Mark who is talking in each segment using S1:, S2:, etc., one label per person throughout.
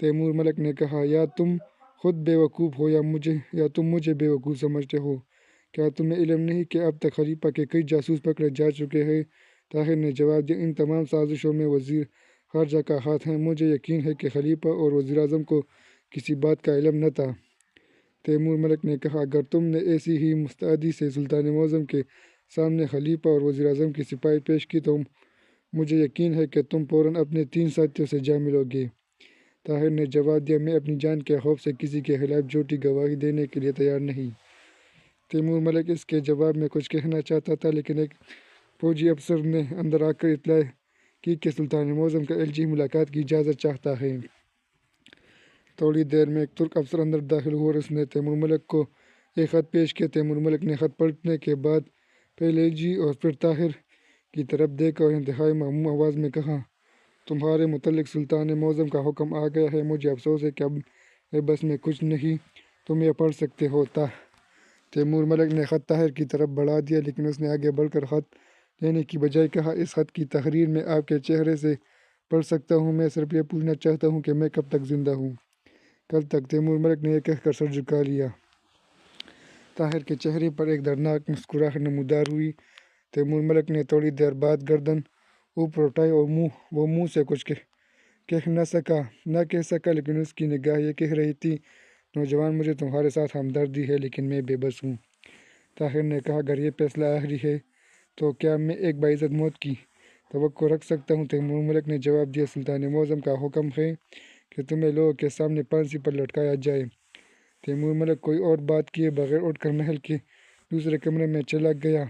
S1: Timur ملک نے کہا، یا تم خود بیوقوف ہو یا تم مجھے بیوقوف سمجھتے ہو؟ کیا تمہیں علم نہیں کہ اب تک خلیفہ کے کئی جاسوس پکڑے جا چکے ہیں؟ طاہر نے جواب دیا، ان تمام سازشوں میں وزیر خارجہ کا ہاتھ ہے۔ مجھے یقین ہے کہ خلیفہ اور وزیر اعظم کو کسی بات کا علم نہ تھا۔ تیمور ملک نے کہا، اگر تم نے ایسی ہی مستعدی سے سلطان معظم کے سامنے خلیفہ اور وزیر اعظم کی سپاہی پیش کی تو مجھے یقین ہے کہ تم فوراً اپنے 3 ساتھیوں سے جا ملو گے۔ طاہر نے جواب دیا، میں اپنی جان کے خوف سے کسی کے خلاف جھوٹی گواہی دینے کے لیے تیار نہیں۔ تیمور ملک اس کے جواب میں کچھ کہنا چاہتا تھا، لیکن ایک فوجی افسر نے اندر آ کر اطلاع کی کہ سلطان معظم کا ایلچی ملاقات کی اجازت چاہتا ہے۔ تھوڑی دیر میں ایک ترک افسر اندر داخل ہوا اور اس نے تیمور ملک کو ایک خط پیش کیا۔ تیمور ملک نے خط پلٹنے کے بعد پہلے ایلچی اور پھر طاہر کی طرف دیکھا اور انتہائی مغموم آواز میں کہا، تمہارے متعلق سلطان معظم کا حکم آ گیا ہے۔ مجھے افسوس ہے کہ اب میرے بس میں کچھ نہیں، تم یہ پڑھ سکتے ہو۔ تیمور ملک نے خط طاہر کی طرف بڑھا دیا، لیکن اس نے آگے بڑھ کر خط لینے کی بجائے کہا، اس خط کی تحریر میں آپ کے چہرے سے پڑھ سکتا ہوں۔ میں صرف یہ پوچھنا چاہتا ہوں کہ میں کب تک زندہ ہوں؟ کل تک۔ تیمور ملک نے یہ کہہ کر سر جھکا لیا۔ طاہر کے چہرے پر ایک دردناک مسکراہٹ نمودار ہوئی۔ تیمور ملک نے تھوڑی دیر بعد گردن اوپر اٹھائی اور وہ منہ سے کچھ کہہ نہ کہہ سکا، لیکن اس کی نگاہ یہ کہہ رہی تھی، نوجوان، مجھے تمہارے ساتھ ہمدردی ہے، لیکن میں بے بس ہوں۔ طاہر نے کہا، اگر یہ فیصلہ آخری ہے تو کیا میں ایک باعزت موت کی توقع رکھ سکتا ہوں؟ تیمور ملک نے جواب دیا، سلطان معظم کا حکم ہے کہ تمہیں لوگوں کے سامنے پھانسی پر لٹکایا جائے۔ تیمور ملک کوئی اور بات کیے بغیر اٹھ کر محل کے دوسرے کمرے میں چلا گیا۔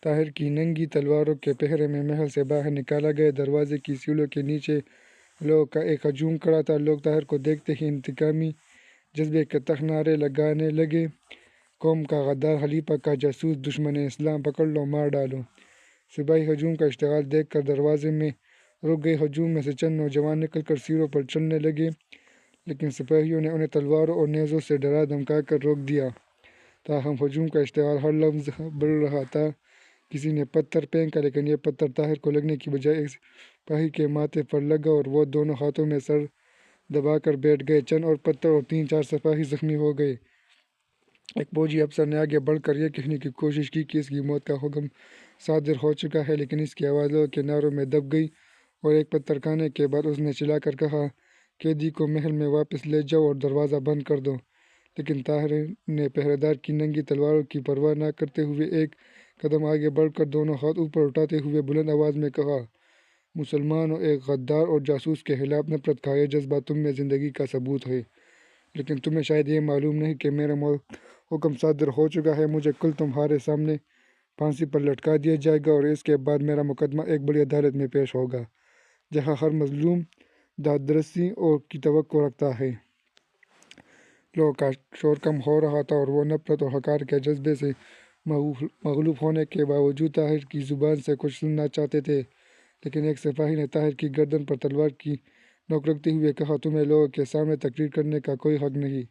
S1: طاہر کی ننگی تلواروں کے پہرے میں محل سے باہر نکالا گیا۔ دروازے کی سیڑھیوں کے نیچے لوگوں کا ایک ہجوم کھڑا تھا۔ لوگ طاہر کو دیکھتے ہی انتقامی جذبے کے تحت نعرے لگانے لگے، قوم کا غدار، خلیفہ کا جاسوس، دشمن اسلام، پکڑ لو، مار ڈالو۔ سپاہی ہجوم کا اشتعال دیکھ کر دروازے میں رک گئے۔ ہجوم میں سے چند نوجوان نکل کر سیڑھیوں پر چلنے لگے، لیکن سپاہیوں نے انہیں تلواروں اور نیزوں سے ڈرا دھمکا کر روک دیا۔ تاہم ہجوم کا اشتعال ہر لمحہ بڑھ رہا تھا۔ کسی نے پتھر پھینکا، لیکن یہ پتھر طاہر کو لگنے کی بجائے ایک سپاہی کے ماتھے پر لگا اور وہ دونوں ہاتھوں میں سر دبا کر بیٹھ گئے۔ چند اور پتھر اور 3-4 سپاہی زخمی ہو گئے۔ ایک فوجی افسر نے آگے بڑھ کر یہ کہنے کی کوشش کی کہ اس کی موت کا حکم صادر ہو چکا ہے، لیکن اس کی آواز لوگوں کے نعروں میں دب گئی اور ایک پتھر کھانے کے بعد اس نے چلا کر کہا، قیدی کو محل میں واپس لے جاؤ اور دروازہ بند کر دو۔ لیکن طاہر نے پہرے دار کی ننگی تلواروں کی پرواہ نہ کرتے ہوئے ایک قدم آگے بڑھ کر دونوں ہاتھ اوپر اٹھاتے ہوئے بلند آواز میں کہا، مسلمانوں، ایک غدار اور جاسوس کے خلاف نفرت کا یہ جذبہ تم میں زندگی کا ثبوت ہے، لیکن تمہیں شاید یہ معلوم نہیں کہ میرا حکم صادر ہو چکا ہے۔ مجھے کل تمہارے سامنے پھانسی پر لٹکا دیا جائے گا اور اس کے بعد میرا مقدمہ ایک بڑی عدالت میں پیش ہوگا، جہاں ہر مظلوم دادرسی کی توقع رکھتا ہے۔ لوگوں کا شور کم ہو رہا تھا اور وہ نفرت اور حقارت کے جذبے سے مغلوب ہونے کے باوجود طاہر کی زبان سے کچھ سننا چاہتے تھے۔ لیکن ایک سپاہی نے طاہر کی گردن پر تلوار کی نوک رکھتے ہوئے کہا، تمہیں لوگوں کے سامنے تقریر کرنے کا کوئی حق نہیں۔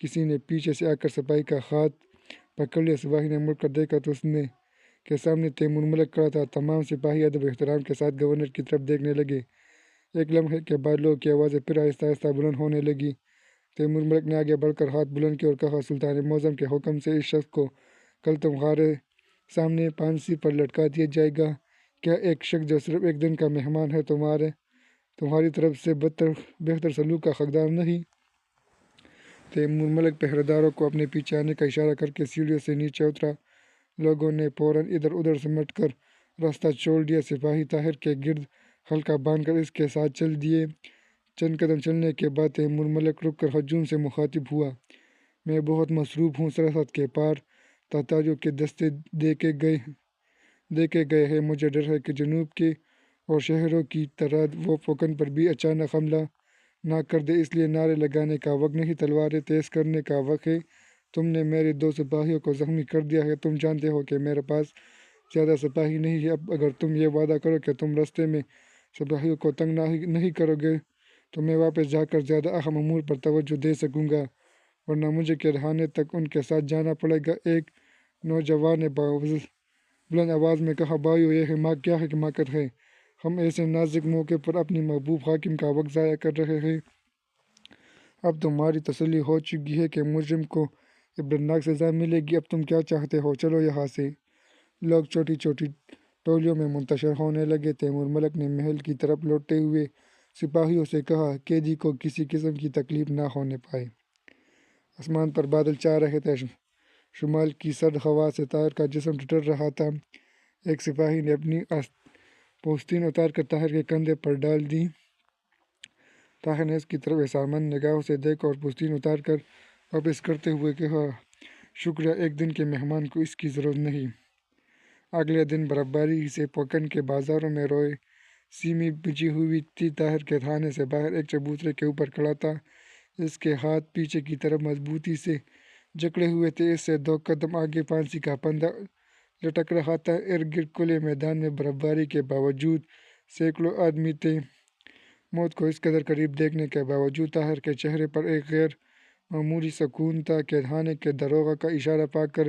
S1: کسی نے پیچھے سے آ کر سپاہی کا ہاتھ پکڑ لیا۔ سپاہی نے مڑ کر دیکھا تو اس کے سامنے تیمور ملک کھڑا تھا۔ تمام سپاہی ادب و احترام کے ساتھ گورنر کی طرف دیکھنے لگے۔ ایک لمحے کے بعد لوگوں کی آوازیں پھر آہستہ آہستہ بلند ہونے لگیں۔ تیمور ملک نے آگے بڑھ کر ہاتھ بلند کیا اور کہا، سلطان معظم کے حکم سے اس شخص کو کل تمہارے سامنے پھانسی پر لٹکا دیا جائے گا۔ کیا ایک شخص جو صرف ایک دن کا مہمان ہے تمہاری طرف سے بہتر سلوک کا حقدار نہیں؟ تیمور ملک پہرے داروں کو اپنے پیچھے آنے کا اشارہ کر کے سیڑھیوں سے نیچے اترا۔ لوگوں نے فوراً ادھر ادھر سمٹ کر راستہ چھوڑ دیا۔ سپاہی طاہر کے گرد حلقہ باندھ کر اس کے ساتھ چل دیے۔ چند قدم چلنے کے بعد تیمور ملک رک کر ہجوم سے مخاطب ہوا، میں بہت مصروف ہوں، سرحد کے پار تاتاریوں کے دستے دیکھے گئے ہیں۔ مجھے ڈر ہے کہ جنوب کے اور شہروں کی طرح وہ پکن پر بھی اچانک حملہ نہ کر دے، اس لیے نعرے لگانے کا وقت نہیں، تلواریں تیز کرنے کا وقت ہے۔ تم نے میرے 2 سپاہیوں کو زخمی کر دیا ہے، تم جانتے ہو کہ میرے پاس زیادہ سپاہی نہیں ہے۔ اب اگر تم یہ وعدہ کرو کہ تم راستے میں سپاہیوں کو تنگ نہیں کرو گے تو میں واپس جا کر زیادہ اہم امور پر توجہ دے سکوں گا، ورنہ مجھے قیدخانے تک ان کے ساتھ جانا پڑے گا۔ ایک نوجوان نے بلند آواز میں کہا، بھائیو، یہ کیا حماقت ہے؟ ہم ایسے نازک موقع پر اپنی محبوب حاکم کا وقت ضائع کر رہے ہیں۔ اب تمہاری تسلی ہو چکی ہے کہ مجرم کو عبرتناک سزا ملے گی، اب تم کیا چاہتے ہو؟ چلو یہاں سے۔ لوگ چھوٹی چھوٹی ٹولیوں میں منتشر ہونے لگے۔ تیمور ملک نے محل کی طرف لوٹتے ہوئے سپاہیوں سے کہا، قیدی کو کسی قسم کی تکلیف نہ ہونے پائے۔ آسمان پر بادل چھا رہے تھے، شمال کی سرد ہوا سے طاہر کا جسم ٹھٹر رہا تھا۔ ایک سپاہی نے اپنی پوستین اتار کر طاہر کے کندھے پر ڈال دی۔ طاہر نے اس کی طرف احسانمند نگاہوں سے دیکھا اور پوستین اتار کر واپس کرتے ہوئے کہا، شکریہ، ایک دن کے مہمان کو اس کی ضرورت نہیں۔ اگلے دن برفباری سے پکن کے بازاروں میں روشنی بچھی ہوئی تھی۔ طاہر کے تھانے سے باہر ایک چبوترے کے اوپر کھڑا تھا۔ اس کے ہاتھ پیچھے کی طرف مضبوطی سے جکڑے ہوئے تھے، اس سے 2 قدم آگے پھانسی کا پھندا لٹک رہا تھا۔ ارد گرد کھلے میدان میں برفباری کے باوجود سینکڑوں آدمی تھے۔ موت کو اس قدر قریب دیکھنے کے باوجود طاہر کے چہرے پر ایک غیر معمولی سکون تھا۔ قید خانے کے داروغہ کا اشارہ پا کر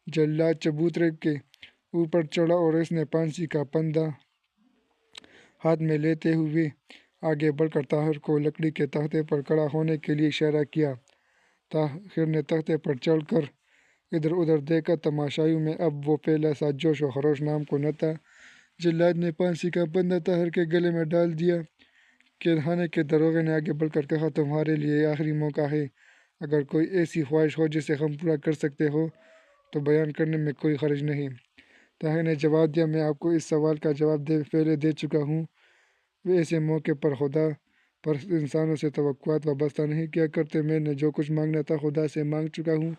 S1: جلاد چبوترے کے اوپر چڑھا اور اس نے پھانسی کا پھندا ہاتھ میں لیتے ہوئے آگے بڑھ کر طاہر کو لکڑی کے تختے پر کھڑا ہونے کے لیے اشارہ کیا۔ طاہر نے تختے پر چڑھ کر ادھر ادھر دیکھا۔ تماشائیوں میں اب وہ پہلا سا جوش و خروش نام کو نہ تھا۔ جلاد نے پھانسی کا پھندا طاہر کے گلے میں ڈال دیا۔ قید خانے کے داروغے نے آگے بڑھ کر کہا، تمہارے لیے یہ آخری موقع ہے۔ اگر کوئی ایسی خواہش ہو جسے ہم پورا کر سکتے ہو تو بیان کرنے میں کوئی حرج نہیں۔ طاہر نے جواب دیا، میں آپ کو اس سوال کا جواب پہلے دے چکا ہوں۔ ایسے موقع پر خدا پرست انسانوں سے توقعات وابستہ نہیں کیا کرتے۔ میں نے جو کچھ مانگنا تھا خدا سے مانگ چکا ہوں۔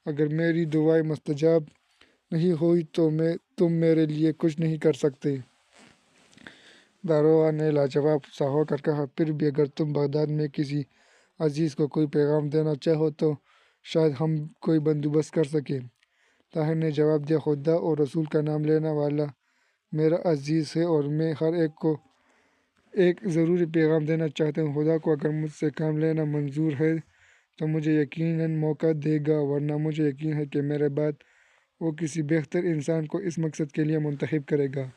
S1: اگر میری دعائیں مستجاب نہیں ہوئی تو تم میرے لیے کچھ نہیں کر سکتے۔ داروغہ نے لاجواب سا ہو کر کہا، پھر بھی اگر تم بغداد میں کسی عزیز کو کوئی پیغام دینا چاہو تو شاید ہم کوئی بندوبست کر سکیں۔ طاہر نے جواب دیا، خدا اور رسول کا نام لینے والا میرا عزیز ہے اور میں ہر ایک کو ایک ضروری پیغام دینا چاہتا ہوں۔ خدا کو اگر مجھ سے کام لینا منظور ہے تو مجھے یقیناً موقع دے گا، ورنہ مجھے یقین ہے کہ میرے بعد وہ کسی بہتر انسان کو اس مقصد کے لیے منتخب کرے گا۔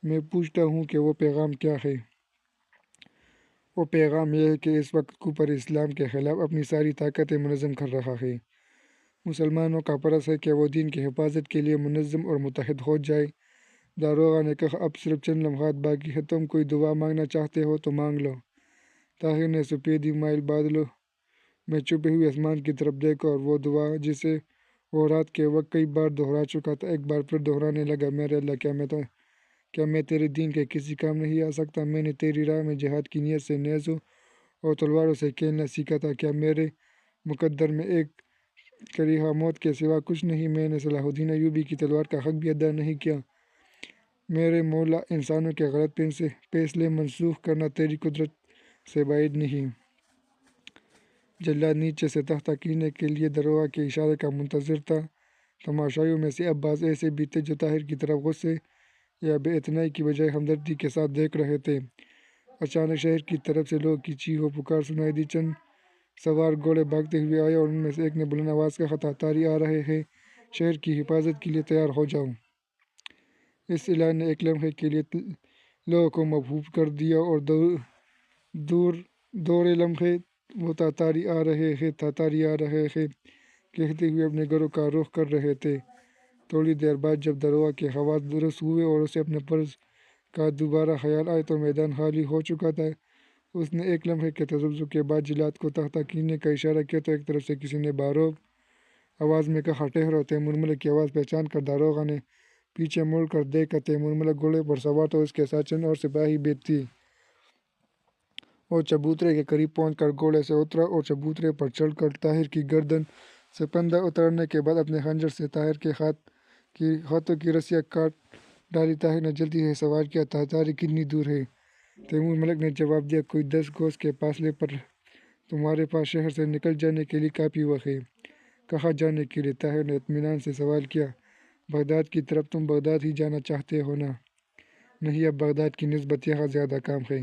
S1: میں پوچھتا ہوں کہ وہ پیغام کیا ہے؟ وہ پیغام یہ ہے کہ اس وقت کفر اسلام کے خلاف اپنی ساری طاقتیں منظم کر رہا ہے۔ مسلمانوں کا فرض ہے کہ وہ دین کی حفاظت کے لیے منظم اور متحد ہو جائے۔ داروغہ نے کہا، اب صرف چند لمحات باقی ہیں، تم کوئی دعا مانگنا چاہتے ہو تو مانگ لو۔ طاہر نے سفید مائل بادلوں میں چھپے ہوئے آسمان کی طرف دیکھا اور وہ دعا جسے وہ رات کے وقت کئی بار دہرا چکا تھا ایک بار پھر دہرانے لگا، میرے اللہ، کیا میں تیرے دین کے کسی کام نہیں آ سکتا؟ میں نے تیری راہ میں جہاد کی نیت سے نیزوں اور تلواروں سے کھیلنا سیکھا تھا۔ کیا میرے مقدر میں ایک کریہہ موت کے سوا کچھ نہیں؟ میں نے صلاح الدین ایوبی کی تلوار کا حق بھی ادا نہیں کیا۔ میرے مولا، انسانوں کے غلط فیصلے منسوخ کرنا تیری قدرت سے بعید نہیں۔ جلاد نیچے سے تختہ کھینچنے کے لیے داروغہ کے اشارے کا منتظر تھا۔ تماشائیوں میں سے اب بعض ایسے بھی تھے جو طاہر کی طرف غصے یا بے اعتنائی کی بجائے ہمدردی کے ساتھ دیکھ رہے تھے۔ اچانک شہر کی طرف سے لوگوں کی چیخ و پکار سنائی دی۔ چند سوار گھوڑے بھاگتے ہوئے آئے اور ان میں سے ایک نے بلند آواز سے کہا، تاتاری آ رہے ہیں، شہر کی حفاظت کے لیے تیار ہو جاؤ۔ اس اعلان نے ایک لمحے کے لیے لوگوں کو مبہوت کر دیا اور دورے لمحے وہ تاتاری آ رہے ہیں، تاتاری آ رہے ہیں کہتے ہوئے اپنے گھروں کا رخ کر رہے تھے۔ تھوڑی دیر بعد جب داروغہ کے حواس درست ہوئے اور اسے اپنے فرض کا دوبارہ خیال آیا تو میدان خالی ہو چکا تھا۔ اس نے ایک لمحے کے تذبذب کے بعد جلاد کو تختہ کھینچنے کا اشارہ کیا تو ایک طرف سے کسی نے باروب آواز میں کہا، ٹھہرو۔ تیمور ملک کی آواز پہچان کر داروغہ نے پیچھے مڑ کر دیکھا۔ تیمور ملک گھوڑے پر سوار تھا، اس کے ساتھ چند اور سپاہی بھی تھے۔ وہ چبوترے کے قریب پہنچ کر گھوڑے سے اترا اور چبوترے پر چڑھ کر طاہر کی گردن سے پھندا اتارنے کے بعد اپنے خنجر سے طاہر کے ہاتھوں کی رسیاں کاٹ ڈالی۔ طاہر نے جلدی سے سوال کیا، تاتاری کتنی دور ہے؟ تیمور ملک نے جواب دیا، کوئی 10 گز کے فاصلے پر۔ تمہارے پاس شہر سے نکل جانے کے لیے کافی وقت ہے۔ کہاں جانے کے لیے؟ طاہر نے اطمینان سے سوال کیا۔ بغداد کی طرف۔ تم بغداد ہی جانا چاہتے ہو نا؟ نہیں، اب بغداد کی نسبت یہاں زیادہ کام ہے۔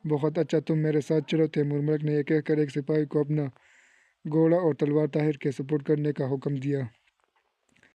S1: بہت اچھا، تم میرے ساتھ چلو۔ تیمور ملک نے یہ کہہ کر ایک سپاہی کو اپنا گھوڑا اور تلوار طاہر کے سپرد کرنے کا حکم دیا۔